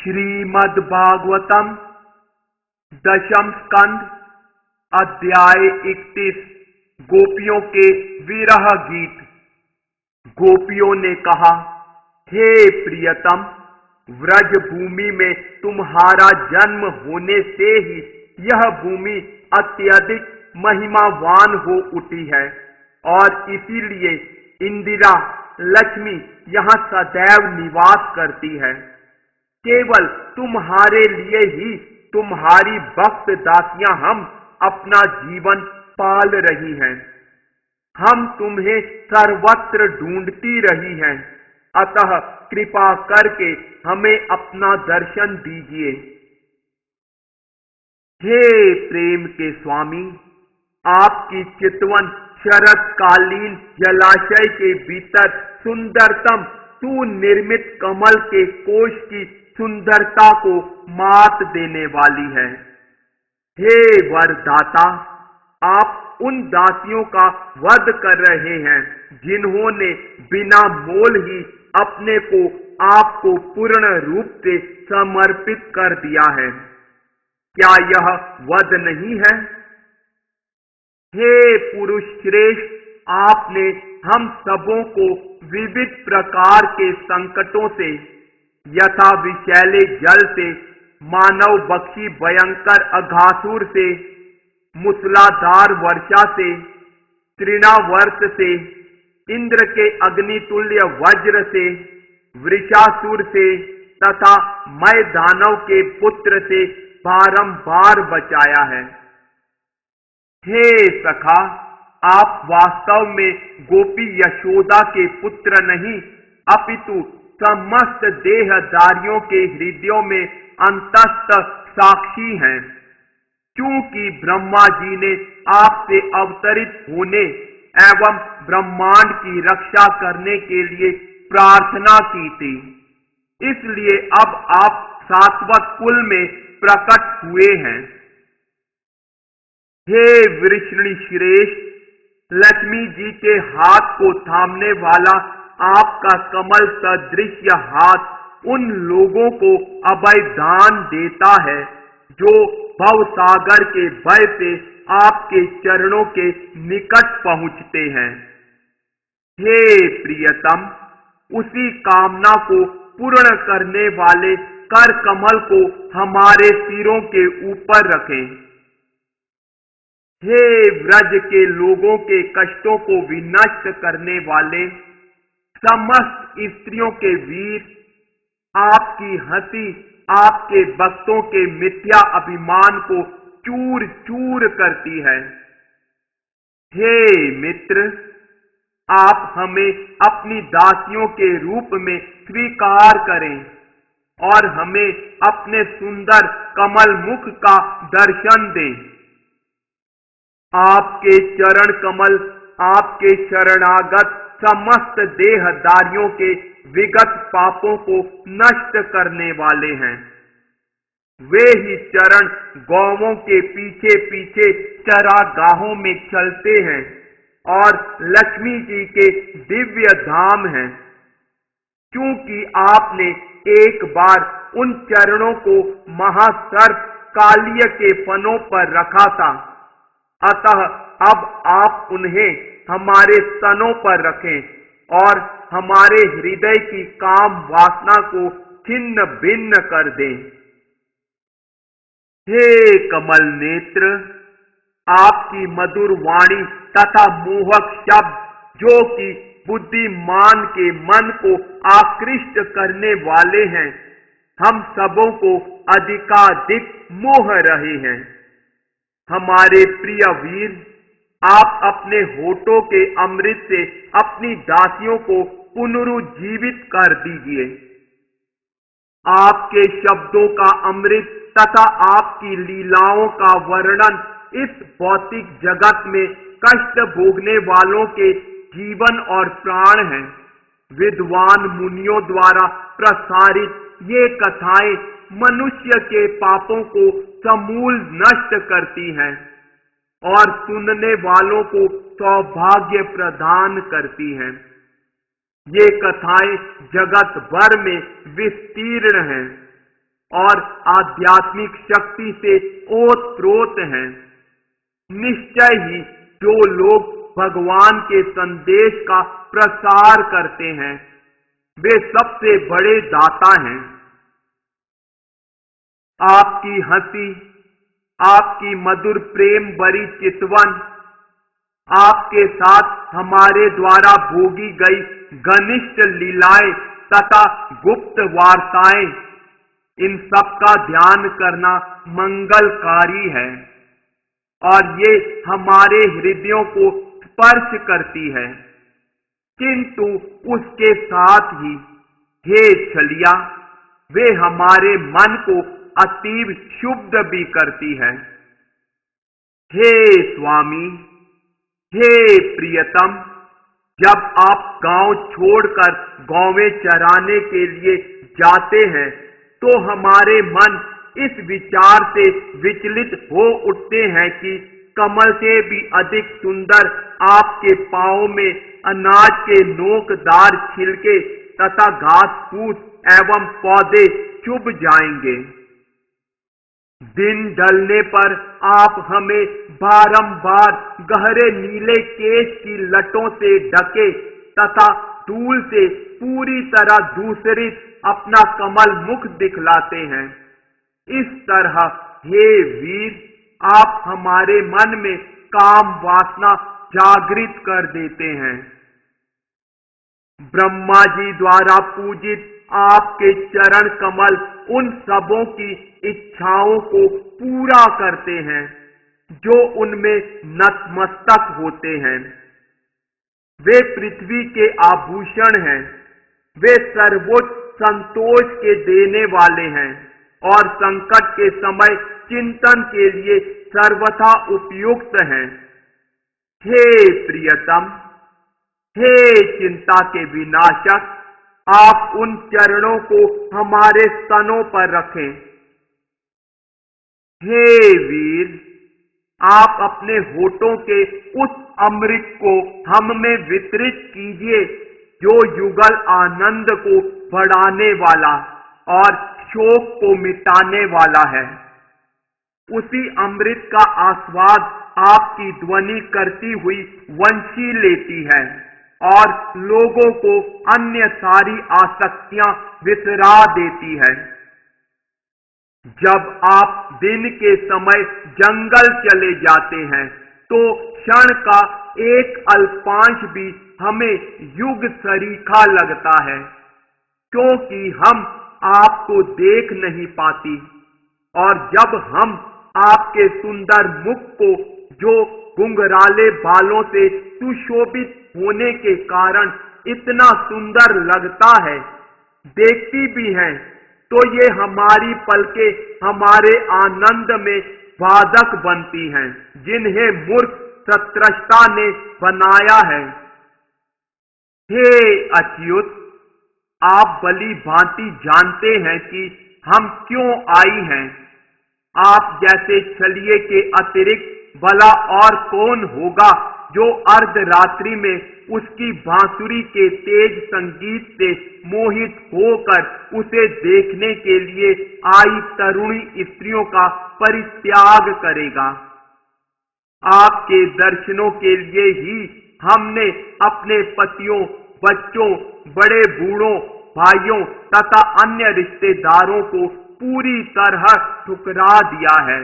श्रीमद् भागवतम दशम स्कंद अध्याय 31 गोपियों के विरह गीत। गोपियों ने कहा, हे प्रियतम, व्रज भूमि में तुम्हारा जन्म होने से ही यह भूमि अत्यधिक महिमावान हो उठी है और इसीलिए इंदिरा लक्ष्मी यहाँ सदैव निवास करती है। केवल तुम्हारे लिए ही तुम्हारी भक्त दासियां हम अपना जीवन पाल रही हैं। हम तुम्हें सर्वत्र ढूंढती रही हैं, अतः कृपा करके हमें अपना दर्शन दीजिए। हे प्रेम के स्वामी, आपकी चितवन शरतकालीन जलाशय के भीतर सुंदरतम सुनिर्मित कमल के कोश की सुंदरता को मात देने वाली है। हे वरदाता, आप उन दासियों का वध कर रहे हैं जिन्होंने बिना मोल ही अपने को आपको पूर्ण रूप से समर्पित कर दिया है। क्या यह वध नहीं है? हे पुरुष श्रेष्ठ, आपने हम सबों को विविध प्रकार के संकटों से, यथा विषैले जल से, मानव बख्शी भयंकर अघासुर से, मूसलाधार वर्षा से, तृणावर्त से, इंद्र के अग्नितुल्य वज्र से, वृषासुर से तथा मय दानव के पुत्र से बारंबार बचाया है। हे सखा, आप वास्तव में गोपी यशोदा के पुत्र नहीं, अपितु समस्त देहधारियों के हृदयों में अंतस्थ साक्षी हैं। क्योंकि ब्रह्मा जी ने आपसे अवतरित होने एवं ब्रह्मांड की रक्षा करने के लिए प्रार्थना की थी, इसलिए अब आप सात्वत कुल में प्रकट हुए हैं। हे वृषणी श्रेष्ठ, लक्ष्मी जी के हाथ को थामने वाला आपका कमल सदृश हाथ उन लोगों को अभय दान देता है जो भवसागर के भय से आपके चरणों के निकट पहुंचते हैं। हे प्रियतम, उसी कामना को पूर्ण करने वाले कर कमल को हमारे सिरों के ऊपर रखें। हे व्रज के लोगों के कष्टों को विनष्ट करने वाले समस्त स्त्रियों के वीर, आपकी हंसी आपके भक्तों के मिथ्या अभिमान को चूर चूर करती है। हे मित्र, आप हमें अपनी दासियों के रूप में स्वीकार करें और हमें अपने सुंदर कमल मुख का दर्शन दें। आपके चरण कमल आपके शरणागत समस्त देहधारियों के विगत पापों को नष्ट करने वाले हैं। वे ही चरण गौवों के पीछे पीछे चरागाहों में चलते हैं और लक्ष्मी जी के दिव्य धाम हैं। क्योंकि आपने एक बार उन चरणों को महासर्प कालिय के फनों पर रखा था, अतः अब आप उन्हें हमारे स्तनों पर रखें और हमारे हृदय की काम वासना को छिन्न भिन्न कर दें। हे कमल नेत्र, आपकी मधुर वाणी तथा मोहक शब्द जो कि बुद्धिमान के मन को आकृष्ट करने वाले हैं, हम सबों को अधिकाधिक मोह रहे हैं। हमारे प्रिय वीर, आप अपने होठों के अमृत से अपनी दासियों को पुनरुज्जीवित कर दीजिए। आपके शब्दों का अमृत तथा आपकी लीलाओं का वर्णन इस भौतिक जगत में कष्ट भोगने वालों के जीवन और प्राण है। विद्वान मुनियों द्वारा प्रसारित ये कथाएं मनुष्य के पापों को समूल नष्ट करती हैं और सुनने वालों को सौभाग्य प्रदान करती हैं। ये कथाएं जगत भर में विस्तीर्ण हैं और आध्यात्मिक शक्ति से ओतप्रोत हैं। निश्चय ही जो लोग भगवान के संदेश का प्रसार करते हैं वे सबसे बड़े दाता हैं। आपकी हंसी, आपकी मधुर प्रेम भरी चितवन, आपके साथ हमारे द्वारा भोगी गई घनिष्ठ लीलाएं तथा गुप्त वार्ताएं, इन सब का ध्यान करना मंगलकारी है और ये हमारे हृदयों को स्पर्श करती है। किंतु उसके साथ ही हे छलिया, वे हमारे मन को अतीव क्षुब्ध भी करती है। हे स्वामी, हे प्रियतम, जब आप गांव छोड़कर गौवें चराने के लिए जाते हैं तो हमारे मन इस विचार से विचलित हो उठते हैं कि कमल से भी अधिक सुंदर आपके पांवों में अनाज के नोकदार छिलके तथा घास फूस एवं पौधे चुभ जाएंगे। दिन ढलने पर आप हमें बारंबार गहरे नीले केश की लटों से ढके तथा धूल से पूरी तरह दूसरित अपना कमल मुख दिखलाते हैं। इस तरह हे वीर, आप हमारे मन में काम वासना जागृत कर देते हैं। ब्रह्मा जी द्वारा पूजित आपके चरण कमल उन सबों की इच्छाओं को पूरा करते हैं जो उनमें नतमस्तक होते हैं। वे पृथ्वी के आभूषण हैं, वे सर्वोच्च संतोष के देने वाले हैं और संकट के समय चिंतन के लिए सर्वथा उपयुक्त हैं। हे प्रियतम, हे चिंता के विनाशक, आप उन चरणों को हमारे स्तनों पर रखें। हे वीर, आप अपने होठों के उस अमृत को हम में वितरित कीजिए जो युगल आनंद को बढ़ाने वाला और शोक को मिटाने वाला है। उसी अमृत का आस्वाद आपकी ध्वनि करती हुई वंशी लेती है और लोगों को अन्य सारी आसक्तियां विसरा देती है। जब आप दिन के समय जंगल चले जाते हैं तो क्षण का एक अल्पांश भी हमें युग सरीखा लगता है, क्योंकि हम आपको देख नहीं पाती और जब हम आपके सुंदर मुख को, जो घुंघराले बालों से सुशोभित होने के कारण इतना सुंदर लगता है, देखती भी हैं, तो ये हमारी पलकें हमारे आनंद में बाधक बनती हैं, जिन्हें मूर्ख सत्रष्टा ने बनाया है। हे अच्युत, आप भली भांति जानते हैं कि हम क्यों आई हैं। आप जैसे छलिए के अतिरिक्त भला और कौन होगा जो अर्धरात्रि में उसकी बांसुरी के तेज संगीत से मोहित होकर उसे देखने के लिए आई तरुणी स्त्रियों का परित्याग करेगा। आपके दर्शनों के लिए ही हमने अपने पतियों, बच्चों, बड़े बूढ़ों, भाइयों तथा अन्य रिश्तेदारों को पूरी तरह ठुकरा दिया है।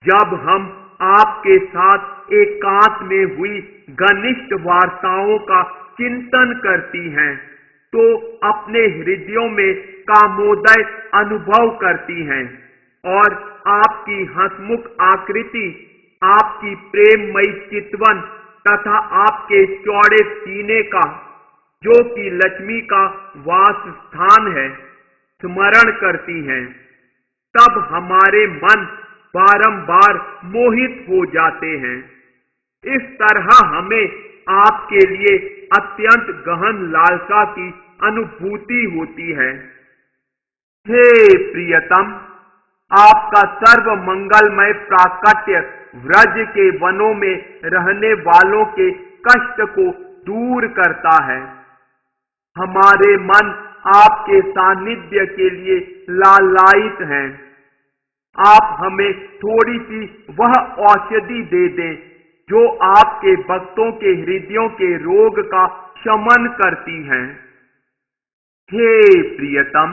जब हम आपके साथ एकांत में हुई घनिष्ठ वार्ताओं का चिंतन करती हैं, तो अपने हृदयों में कामोदय अनुभव करती हैं और आपकी हंसमुख आकृति, आपकी प्रेममयी चितवन तथा आपके चौड़े सीने का जो कि लक्ष्मी का वास स्थान है, स्मरण करती हैं, तब हमारे मन बारंबार मोहित हो जाते हैं। इस तरह हमें आपके लिए अत्यंत गहन लालसा की अनुभूति होती है। हे प्रियतम, आपका सर्व मंगलमय प्राकट्य व्रज के वनों में रहने वालों के कष्ट को दूर करता है। हमारे मन आपके सानिध्य के लिए लालायित हैं। आप हमें थोड़ी सी वह औषधि दे दें जो आपके भक्तों के हृदयों के रोग का शमन करती हैं। हे प्रियतम,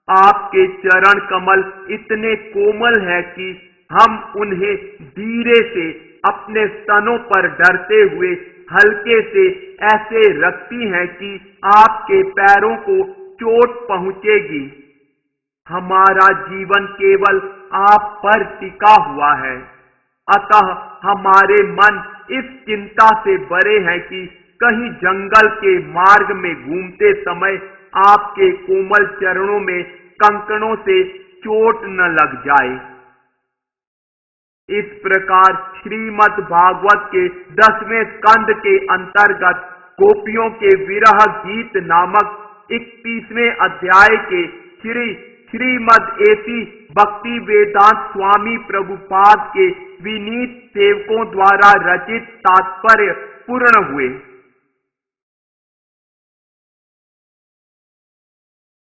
आपके चरण कमल इतने कोमल है कि हम उन्हें धीरे से अपने स्तनों पर डरते हुए हल्के से ऐसे रखती हैं कि आपके पैरों को चोट पहुंचेगी। हमारा जीवन केवल आप पर टिका हुआ है, अतः हमारे मन इस चिंता से भरे हैं कि कहीं जंगल के मार्ग में घूमते समय आपके कोमल चरणों में कंकड़ों से चोट न लग जाए। इस प्रकार श्रीमद् भागवत के 10वें स्कंद के अंतर्गत गोपियों के विरह गीत नामक 31वें अध्याय के श्रीमद् एति भक्ति वेदांत स्वामी प्रभुपाद के विनीत सेवकों द्वारा रचित तात्पर्य पूर्ण हुए।